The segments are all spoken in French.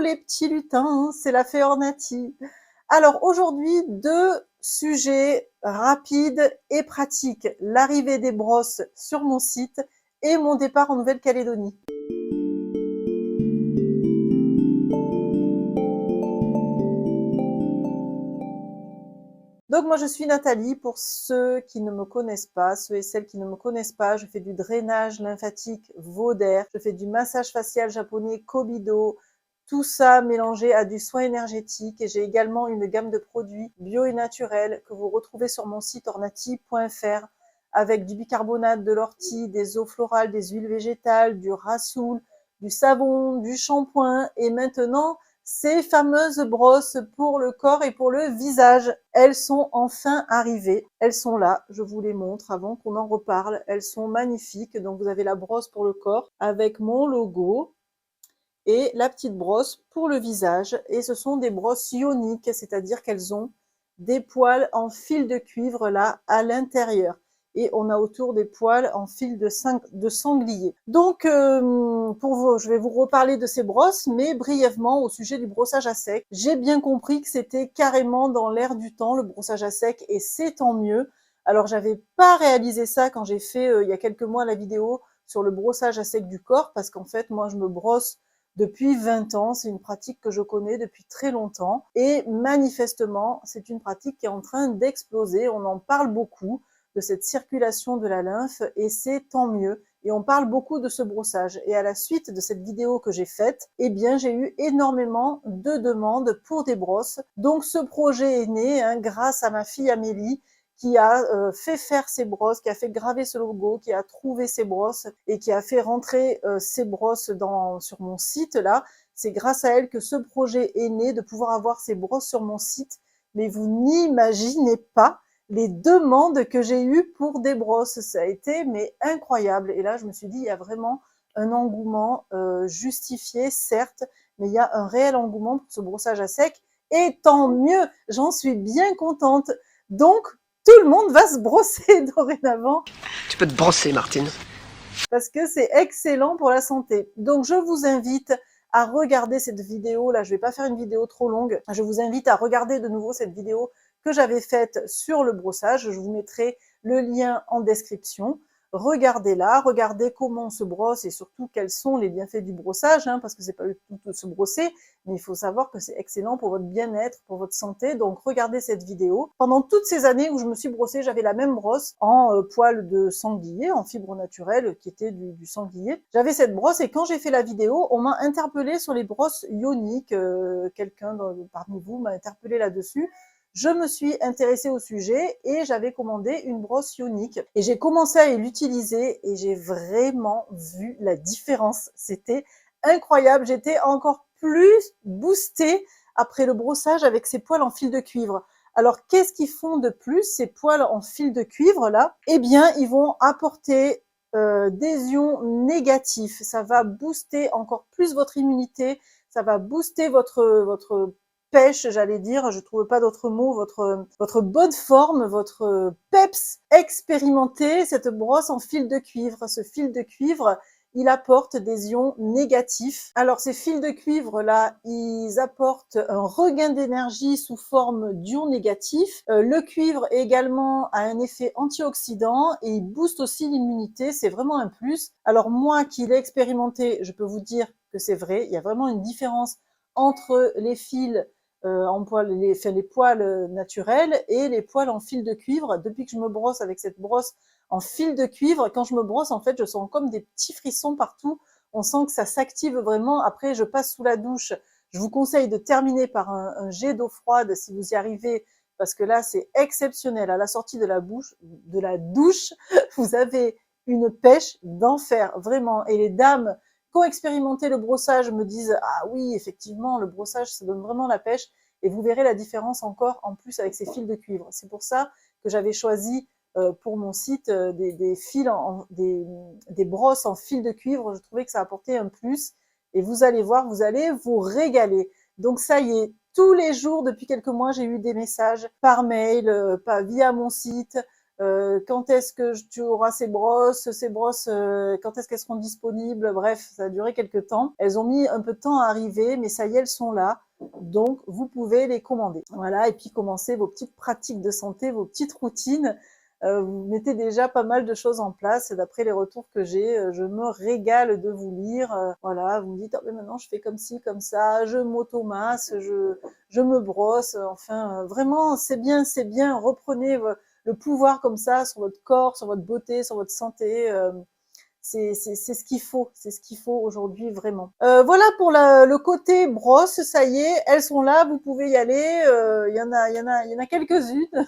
les petits lutins, c'est la fée Ornati. Alors aujourd'hui, deux sujets rapides et pratiques. L'arrivée des brosses sur mon site et mon départ en Nouvelle-Calédonie. Donc moi je suis Nathalie, pour ceux qui ne me connaissent pas, ceux et celles qui ne me connaissent pas, je fais du drainage lymphatique Vaudaire, je fais du massage facial japonais Kobido, tout ça mélangé à du soin énergétique, et j'ai également une gamme de produits bio et naturels que vous retrouvez sur mon site ornati.fr avec du bicarbonate, de l'ortie, des eaux florales, des huiles végétales, du rassoul, du savon, du shampoing et maintenant ces fameuses brosses pour le corps et pour le visage. Elles sont enfin arrivées. Elles sont là. Je vous les montre avant qu'on en reparle. Elles sont magnifiques. Donc vous avez la brosse pour le corps avec mon logo et la petite brosse pour le visage. Et ce sont des brosses ioniques, c'est-à-dire qu'elles ont des poils en fil de cuivre là à l'intérieur. Et on a autour des poils en fil de sanglier. Donc, je vais vous reparler de ces brosses, mais brièvement au sujet du brossage à sec. J'ai bien compris que c'était carrément dans l'air du temps, le brossage à sec, et c'est tant mieux. Alors, j'avais pas réalisé ça quand j'ai fait, il y a quelques mois, la vidéo sur le brossage à sec du corps, parce qu'en fait, moi, je me brosse depuis 20 ans, c'est une pratique que je connais depuis très longtemps et manifestement, c'est une pratique qui est en train d'exploser. On en parle beaucoup de cette circulation de la lymphe et c'est tant mieux. Et on parle beaucoup de ce brossage. Et à la suite de cette vidéo que j'ai faite, eh bien, j'ai eu énormément de demandes pour des brosses. Donc, ce projet est né grâce à ma fille Amélie, qui a fait faire ces brosses, qui a fait graver ce logo, qui a trouvé ces brosses et qui a fait rentrer ces brosses sur mon site là. C'est grâce à elle que ce projet est né, de pouvoir avoir ces brosses sur mon site. Mais vous n'imaginez pas les demandes que j'ai eues pour des brosses. Ça a été mais incroyable. Et là, je me suis dit, il y a vraiment un engouement justifié, certes, mais il y a un réel engouement pour ce brossage à sec. Et tant mieux, j'en suis bien contente. Donc, tout le monde va se brosser dorénavant. Tu peux te brosser, Martine. Parce que c'est excellent pour la santé. Donc, je vous invite à regarder cette vidéo. Là, je vais pas faire une vidéo trop longue. Je vous invite à regarder de nouveau cette vidéo que j'avais faite sur le brossage. Je vous mettrai le lien en description. Regardez-la, regardez comment on se brosse et surtout quels sont les bienfaits du brossage, parce que c'est pas le tout de se brosser, mais il faut savoir que c'est excellent pour votre bien-être, pour votre santé. Donc regardez cette vidéo. Pendant toutes ces années où je me suis brossée, j'avais la même brosse en poil de sanglier, en fibre naturelle qui était du sanglier. J'avais cette brosse et quand j'ai fait la vidéo, on m'a interpellé sur les brosses ioniques. Quelqu'un parmi vous m'a interpellé là-dessus. Je me suis intéressée au sujet et j'avais commandé une brosse ionique. Et j'ai commencé à l'utiliser et j'ai vraiment vu la différence. C'était incroyable. J'étais encore plus boostée après le brossage avec ces poils en fil de cuivre. Alors, qu'est-ce qu'ils font de plus, ces poils en fil de cuivre là? Eh bien, ils vont apporter des ions négatifs. Ça va booster encore plus votre immunité. Ça va booster votre pêche, j'allais dire, je trouve pas d'autre mot, votre bonne forme, votre peps. Expérimentez cette brosse en fil de cuivre. Ce fil de cuivre, il apporte des ions négatifs. Alors ces fils de cuivre là, ils apportent un regain d'énergie sous forme d'ions négatifs. Le cuivre également a un effet antioxydant et il booste aussi l'immunité, c'est vraiment un plus. Alors moi qui l'ai expérimenté, je peux vous dire que c'est vrai, il y a vraiment une différence entre les fils en poils, les poils naturels et les poils en fil de cuivre. Depuis que je me brosse avec cette brosse en fil de cuivre, quand je me brosse, en fait, je sens comme des petits frissons partout. On sent que ça s'active vraiment. Après, je passe sous la douche. Je vous conseille de terminer par un jet d'eau froide si vous y arrivez, parce que là, c'est exceptionnel. À la sortie de la douche, vous avez une pêche d'enfer, vraiment. Et les dames qui ont expérimenté le brossage me disent « Ah oui, effectivement, le brossage, ça donne vraiment la pêche. » Et vous verrez la différence encore en plus avec ces fils de cuivre. C'est pour ça que j'avais choisi pour mon site des fils, des brosses en fil de cuivre. Je trouvais que ça apportait un plus. Et vous allez voir, vous allez vous régaler. Donc ça y est, tous les jours, depuis quelques mois, j'ai eu des messages par mail, via mon site, quand est-ce que tu auras ces brosses, quand est-ce qu'elles seront disponibles, bref, ça a duré quelques temps. Elles ont mis un peu de temps à arriver, mais ça y est, elles sont là. Donc, vous pouvez les commander. Voilà, et puis commencer vos petites pratiques de santé, vos petites routines. Vous mettez déjà pas mal de choses en place. Et d'après les retours que j'ai, je me régale de vous lire. Voilà, vous me dites, oh, mais maintenant je fais comme ci, comme ça, je m'automasse, je me brosse. Enfin, vraiment, c'est bien, c'est bien. Reprenez le pouvoir comme ça sur votre corps, sur votre beauté, sur votre santé. C'est ce qu'il faut aujourd'hui vraiment. Voilà pour le côté brosse, ça y est, elles sont là, vous pouvez y aller. Il y en a quelques-unes,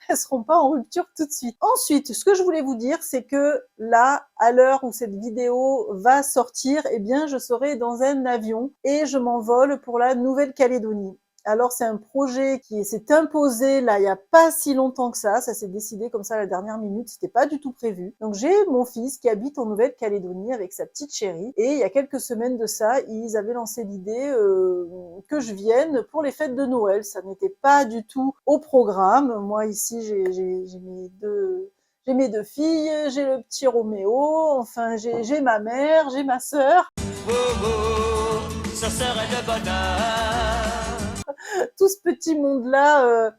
elles seront pas en rupture tout de suite. Ensuite, ce que je voulais vous dire, c'est que là, à l'heure où cette vidéo va sortir, eh bien, je serai dans un avion et je m'envole pour la Nouvelle-Calédonie. Alors, c'est un projet qui s'est imposé là, il n'y a pas si longtemps que ça s'est décidé comme ça à la dernière minute, c'était pas du tout prévu. Donc, j'ai mon fils qui habite en Nouvelle-Calédonie avec sa petite chérie et il y a quelques semaines de ça, ils avaient lancé l'idée que je vienne pour les fêtes de Noël. Ça n'était pas du tout au programme. Moi, ici, j'ai mes deux filles, j'ai le petit Roméo, enfin, j'ai ma mère, j'ai ma sœur. Oh, oh, ça serait le bonheur. Tout ce petit monde-là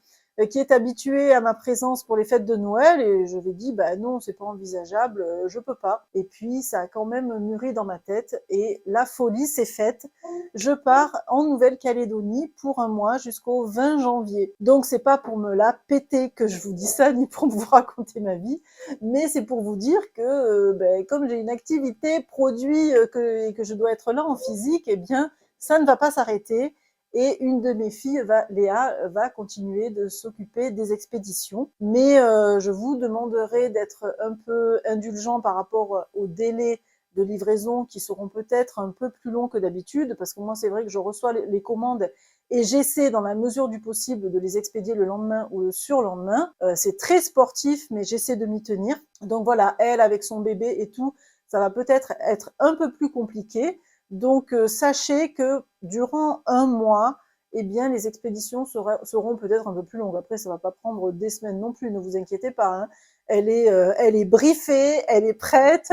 qui est habitué à ma présence pour les fêtes de Noël, et je lui ai dit, bah non, c'est pas envisageable, je peux pas. Et puis, ça a quand même mûri dans ma tête, et la folie s'est faite. Je pars en Nouvelle-Calédonie pour un mois jusqu'au 20 janvier. Donc, c'est pas pour me la péter que je vous dis ça, ni pour vous raconter ma vie, mais c'est pour vous dire que, comme j'ai une activité produit et que je dois être là en physique, eh bien, ça ne va pas s'arrêter. Et une de mes filles, Léa, va continuer de s'occuper des expéditions. Mais je vous demanderai d'être un peu indulgent par rapport aux délais de livraison qui seront peut-être un peu plus longs que d'habitude, parce que moi, c'est vrai que je reçois les commandes et j'essaie, dans la mesure du possible, de les expédier le lendemain ou le surlendemain. C'est très sportif, mais j'essaie de m'y tenir. Donc voilà, elle, avec son bébé et tout, ça va peut-être être un peu plus compliqué. Donc, sachez que durant un mois, eh bien, les expéditions seront peut-être un peu plus longues. Après, ça va pas prendre des semaines non plus, ne vous inquiétez pas. Hein. Elle est briefée, elle est prête,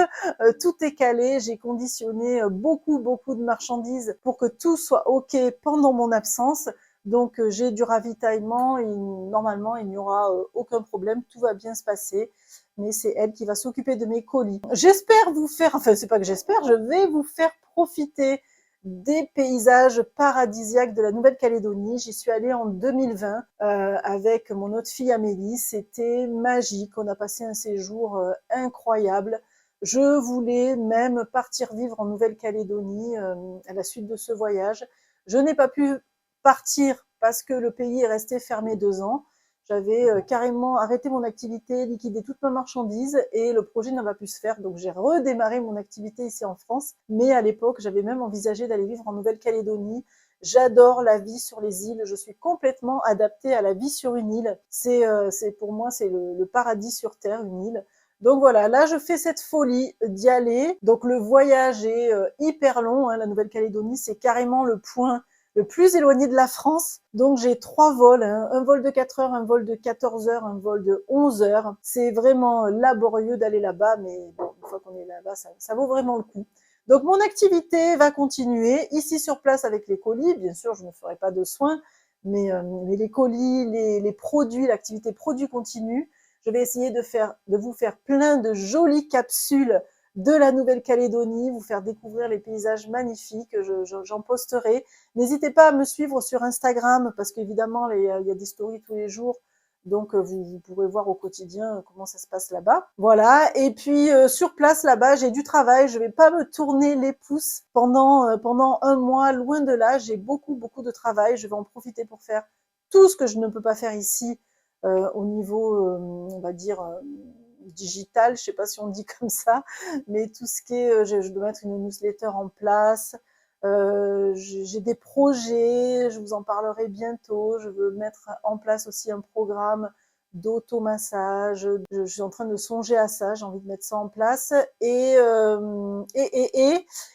tout est calé. J'ai conditionné beaucoup de marchandises pour que tout soit OK pendant mon absence. Donc, j'ai du ravitaillement et normalement, il n'y aura aucun problème, tout va bien se passer. Mais c'est elle qui va s'occuper de mes colis. J'espère vous faire, enfin c'est pas que j'espère, je vais vous faire profiter des paysages paradisiaques de la Nouvelle-Calédonie. J'y suis allée en 2020 avec mon autre fille Amélie. C'était magique. On a passé un séjour incroyable. Je voulais même partir vivre en Nouvelle-Calédonie à la suite de ce voyage. Je n'ai pas pu partir parce que le pays est resté fermé 2 ans. J'avais carrément arrêté mon activité, liquidé toute ma marchandise et le projet n'a pas pu se faire. Donc j'ai redémarré mon activité ici en France. Mais à l'époque, j'avais même envisagé d'aller vivre en Nouvelle-Calédonie. J'adore la vie sur les îles. Je suis complètement adaptée à la vie sur une île. C'est pour moi, c'est le paradis sur terre, une île. Donc voilà, là je fais cette folie d'y aller. Donc le voyage est hyper long. Hein. La Nouvelle-Calédonie, c'est carrément le point le plus éloigné de la France. Donc j'ai 3 vols, hein, un vol de 4 heures, un vol de 14 heures, un vol de 11 heures. C'est vraiment laborieux d'aller là-bas, mais bon, une fois qu'on est là-bas, ça vaut vraiment le coup. Donc mon activité va continuer ici sur place avec les colis. Bien sûr, je ne ferai pas de soins, mais les colis, les produits, l'activité produit continue. Je vais essayer de vous faire plein de jolies capsules de la Nouvelle-Calédonie, vous faire découvrir les paysages magnifiques, j'en posterai. N'hésitez pas à me suivre sur Instagram parce qu'évidemment, il y a des stories tous les jours. Donc, vous pourrez voir au quotidien comment ça se passe là-bas. Voilà. Et puis, sur place, là-bas, j'ai du travail. Je vais pas me tourner les pouces pendant un mois. Loin de là, j'ai beaucoup de travail. Je vais en profiter pour faire tout ce que je ne peux pas faire ici au niveau, on va dire, digital, je sais pas si on dit comme ça, mais tout ce qui est, je dois mettre une newsletter en place, j'ai des projets, je vous en parlerai bientôt, je veux mettre en place aussi un programme d'automassage, je suis en train de songer à ça, j'ai envie de mettre ça en place, et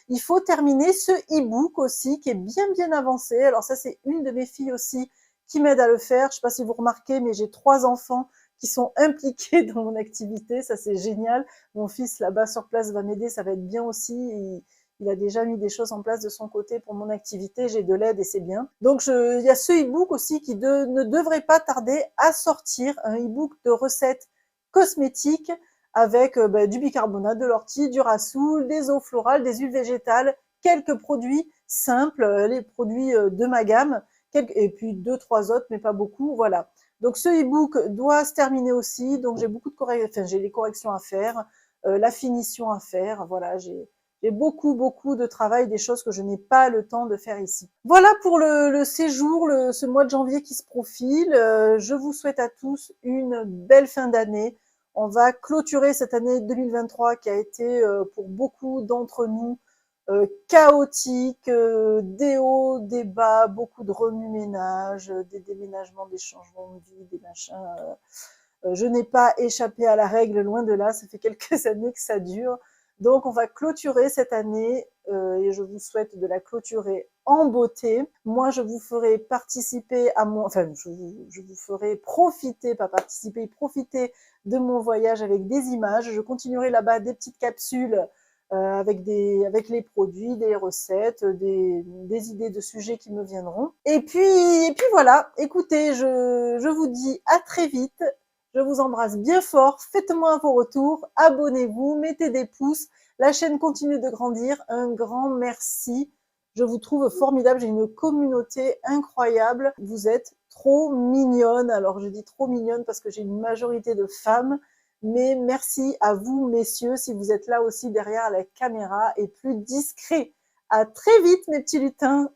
il faut terminer ce e-book aussi, qui est bien avancé, alors ça c'est une de mes filles aussi qui m'aide à le faire, je sais pas si vous remarquez, mais j'ai 3 enfants qui sont impliqués dans mon activité. Ça, c'est génial. Mon fils, là-bas, sur place, va m'aider. Ça va être bien aussi. Il a déjà mis des choses en place de son côté pour mon activité. J'ai de l'aide et c'est bien. Donc, il y a ce e-book aussi qui ne devrait pas tarder à sortir. Un e-book de recettes cosmétiques avec du bicarbonate, de l'ortie, du rassoul, des eaux florales, des huiles végétales, quelques produits simples, les produits de ma gamme, et puis 2-3 autres, mais pas beaucoup, voilà. Donc ce e-book doit se terminer aussi, donc j'ai beaucoup de j'ai les corrections à faire, la finition à faire, voilà, j'ai beaucoup de travail, des choses que je n'ai pas le temps de faire ici. Voilà pour le séjour, ce mois de janvier qui se profile. Je vous souhaite à tous une belle fin d'année. On va clôturer cette année 2023 qui a été pour beaucoup d'entre nous chaotique, des hauts, des bas, beaucoup de remue-ménage, des déménagements, des changements de vie, des machins. Je n'ai pas échappé à la règle, loin de là, ça fait quelques années que ça dure. Donc on va clôturer cette année et je vous souhaite de la clôturer en beauté. Moi, je vous ferai participer à je vous ferai profiter, pas participer, profiter de mon voyage avec des images. Je continuerai là-bas des petites capsules avec les produits, des recettes, des idées de sujets qui me viendront. Et puis voilà. Écoutez, je vous dis à très vite. Je vous embrasse bien fort. Faites-moi vos retours. Abonnez-vous, mettez des pouces. La chaîne continue de grandir. Un grand merci. Je vous trouve formidable. J'ai une communauté incroyable. Vous êtes trop mignonnes. Alors, je dis trop mignonnes parce que j'ai une majorité de femmes. Mais merci à vous, messieurs, si vous êtes là aussi derrière la caméra et plus discret. À très vite, mes petits lutins.